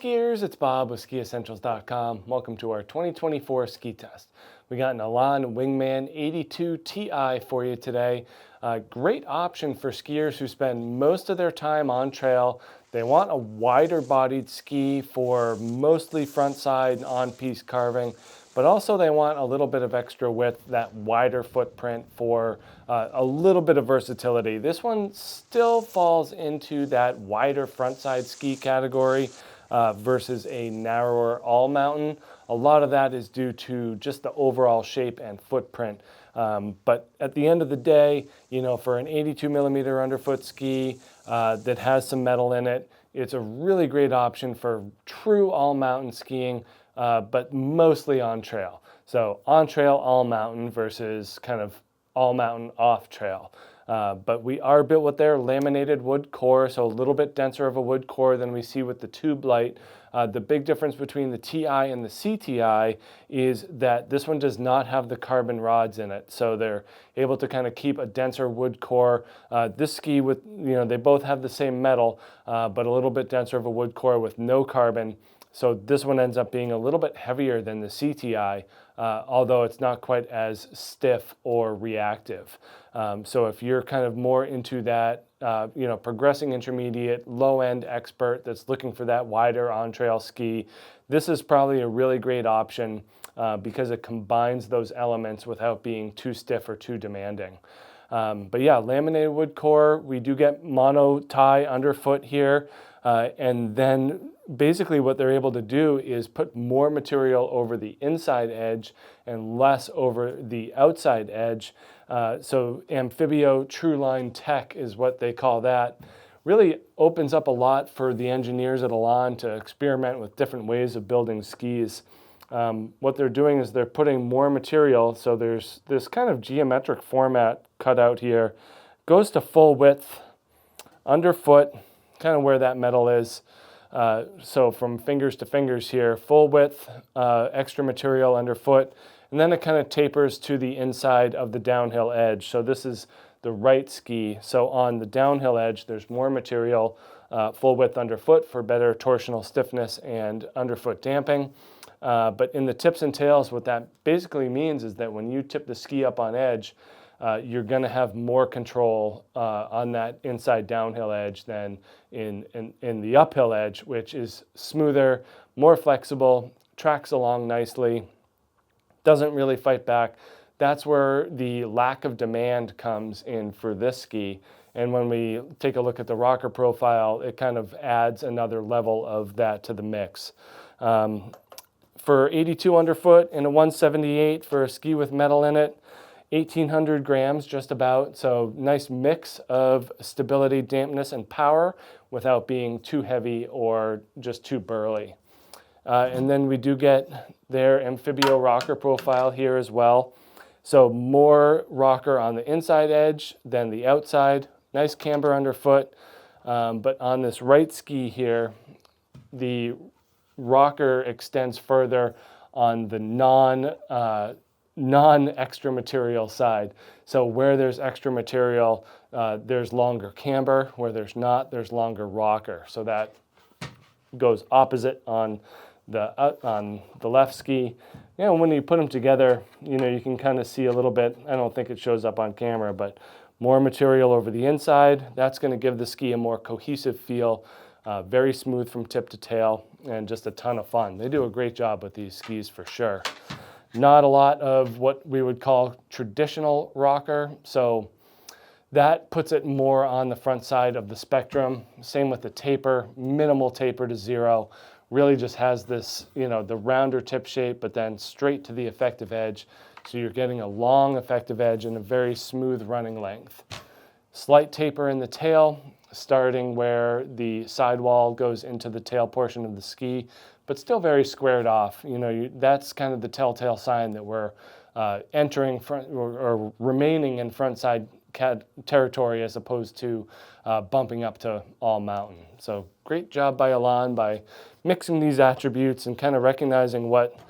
skiers, it's Bob with SkiEssentials.com. Welcome to our 2024 ski test. We got an Elan Wingman 82 Ti for you today. Great option for skiers who spend most of their time on trail. They want a wider bodied ski for mostly front side on-piste carving, but also they want a little bit of extra width, that wider footprint for a little bit of versatility. This one still falls into that wider front side ski category versus a narrower all mountain. A lot of that is due to just the overall shape and footprint. But at the end of the day, you know, for an 82 millimeter underfoot ski that has some metal in it, it's a really great option for true all mountain skiing, but mostly on trail. So on trail, all mountain versus kind of all mountain off trail. But we are built with their laminated wood core, so a little bit denser of a wood core than we see with the Tube Light. The big difference between the TI and the CTI is that this one does not have the carbon rods in it, so they're able to kind of keep a denser wood core. This ski, with they both have the same metal, but a little bit denser of a wood core with no carbon. So this one ends up being a little bit heavier than the CTI, although it's not quite as stiff or reactive. So if you're kind of more into that, progressing intermediate, low-end expert that's looking for that wider on-trail ski, this is probably a really great option because it combines those elements without being too stiff or too demanding. But yeah, laminated wood core. We do get mono tie underfoot here. And then basically what they're able to do is put more material over the inside edge and less over the outside edge. So Amphibio Trueline Tech is what they call that. Really opens up a lot for the engineers at Elan to experiment with different ways of building skis. What they're doing is they're putting more material, so there's this kind of geometric format cut out here. Goes to full width, underfoot, kind of where that metal is. So from fingers to fingers here, full width, extra material underfoot, and then it kind of tapers to the inside of the downhill edge. So this is the right ski. So on the downhill edge, there's more material, full width underfoot for better torsional stiffness and underfoot damping. But in the tips and tails, what that basically means is that when you tip the ski up on edge, you're going to have more control on that inside downhill edge than in the uphill edge, which is smoother, more flexible, tracks along nicely, doesn't really fight back. That's where the lack of demand comes in for this ski. And when we take a look at the rocker profile, it kind of adds another level of that to the mix. For 82 underfoot and a 178 for a ski with metal in it, 1,800 grams just about, so nice mix of stability, dampness, and power without being too heavy or just too burly. And then we do get their Amphibio rocker profile here as well. So more rocker on the inside edge than the outside, nice camber underfoot, but on this right ski here, the rocker extends further on the non-extra material side. So where there's extra material, there's longer camber. Where there's not, there's longer rocker. So that goes opposite on the left ski. When you put them together, you can kind of see a little bit. I don't think it shows up on camera, but more material over the inside. That's going to give the ski a more cohesive feel. Very smooth from tip to tail, and just a ton of fun. They do a great job with these skis for sure. Not a lot of what we would call traditional rocker, so that puts it more on the front side of the spectrum. Same with the taper, minimal taper to zero. Really just has this, the rounder tip shape, but then straight to the effective edge. So you're getting a long effective edge and a very smooth running length. Slight taper in the tail, starting where the sidewall goes into the tail portion of the ski, but still very squared off. That's kind of the telltale sign that we're entering front or remaining in front side territory as opposed to bumping up to all mountain. So great job by Elan by mixing these attributes and kind of recognizing what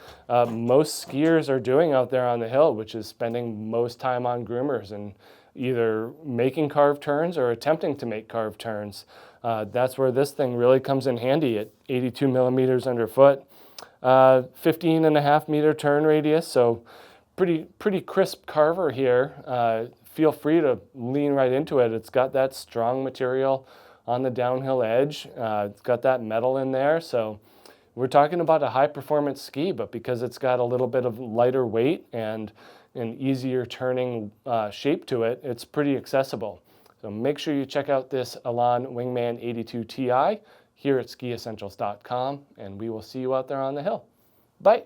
most skiers are doing out there on the hill, which is spending most time on groomers and either making carved turns or attempting to make carved turns. That's where this thing really comes in handy at 82 millimeters underfoot. 15.5 meter turn radius, so pretty crisp carver here. Feel free to lean right into it. It's got that strong material on the downhill edge. It's got that metal in there, so we're talking about a high performance ski, but because it's got a little bit of lighter weight and an easier turning shape to it, it's pretty accessible. So make sure you check out this Elan Wingman 82 Ti here at skiessentials.com, and we will see you out there on the hill. Bye.